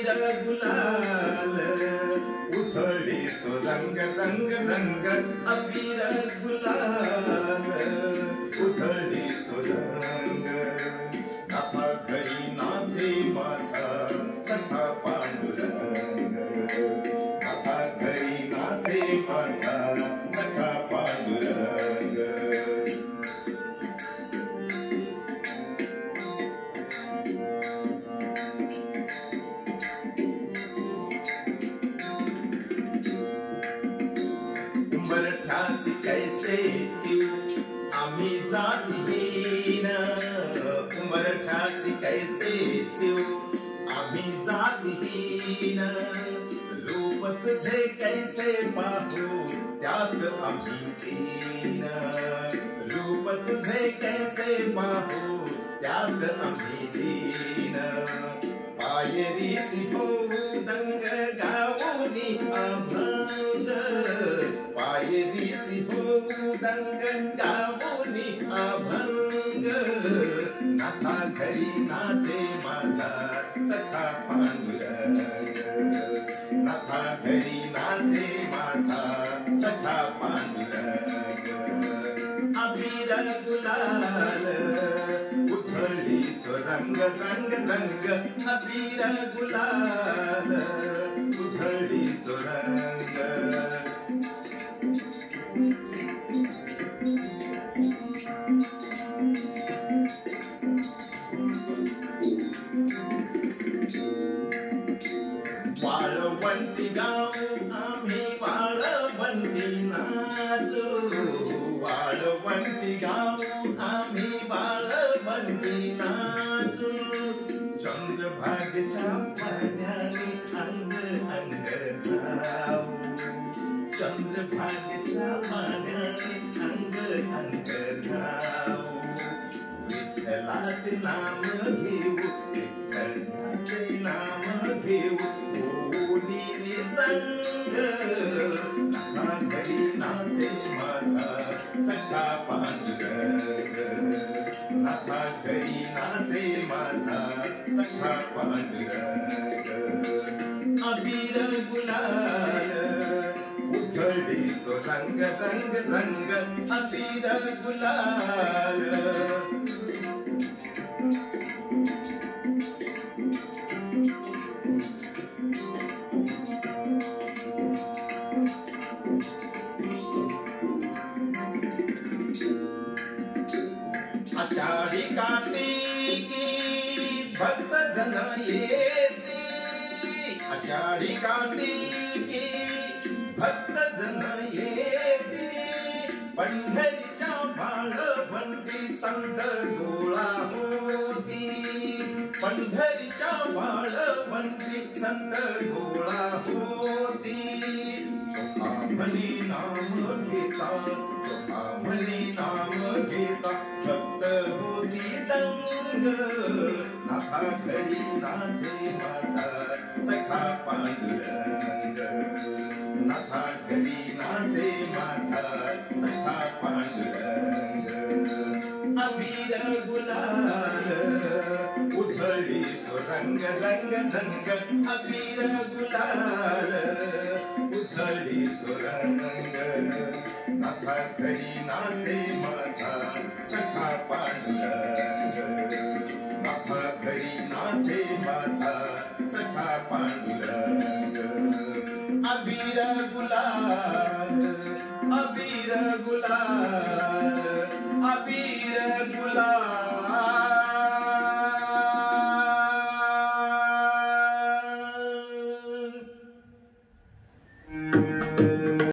अबीर गुलाल उधळी तो रंग रंग रंग अबीर गुलाल उधळी तो रंग नाथा घरी नाचे माझा सखा पांडुरंग नाथा घरी नाचे माझा सखा पांडुरंग उंबरठ्यासी कैसे शिव आम्ही जातीहीन उंबरठ्यासी कैसे शिव आम्ही जातीहीन रूप तुझे कैसे पाहू त्यात आम्ही दीन रूप तुझे कैसे पाहू त्यात आम्ही दीन पायरीसी होऊ दंग गावोनी अभंग पायरीसी होऊ दंग गावोनी अभंग नाथा घरी नाचे माझा सखा पांडुरंग नाथा घरी नाचे माझा सखा पांडुरंग अबीर गुलाल उधळी तो रंग रंग रंग अबीर गुलाल उधळी तो रंग वाळवंटी गाव आम्ही वाळवंटी नाचू वाळवंटी गाव आम्ही वाळवंटी नाचू चंद्रभागेच्या पाण्याने अंग अंग धावू चंद्रभागेच्या पाण्याने अंग अंग धावू विठ्ठलाचे नाम घेऊ विठ्ठलाचे नाम घेऊ ओनी निसंग नाथा घरी नाचे माझा सखा पांडुरंग नाथा घरी नाचे माझा सखा पांडुरंग अबीर गुलाल उधळी तो रंग रंग रंग अबीर गुलाल आषाढी कार्तिकी भक्त जन येती आषाढी कार्तिकी भक्त जन येती पंढरीच्या वाळवंटी संत गोळा होती पंढरीच्या वाळवंटी संत गोळा होती चोखा म्हणी नाम घेता चोखा म्हणी नाम घेता भक्त होती दंग नाथा घरी नाचे माझा सखा पांडुरंग नाथा घरी नाचे माझा सखा पांडुरंग अबीर गुलाल उधळी तो रंग रंग रंग अबीर गुलाल उधळी तो रंग नाथा घरी नाचे माझा सखा पांडुरंग नाथा घरी नाचे माझा सखा पांडुरंग अबीर गुलाल अबीर गुलाल अबीर गुलाल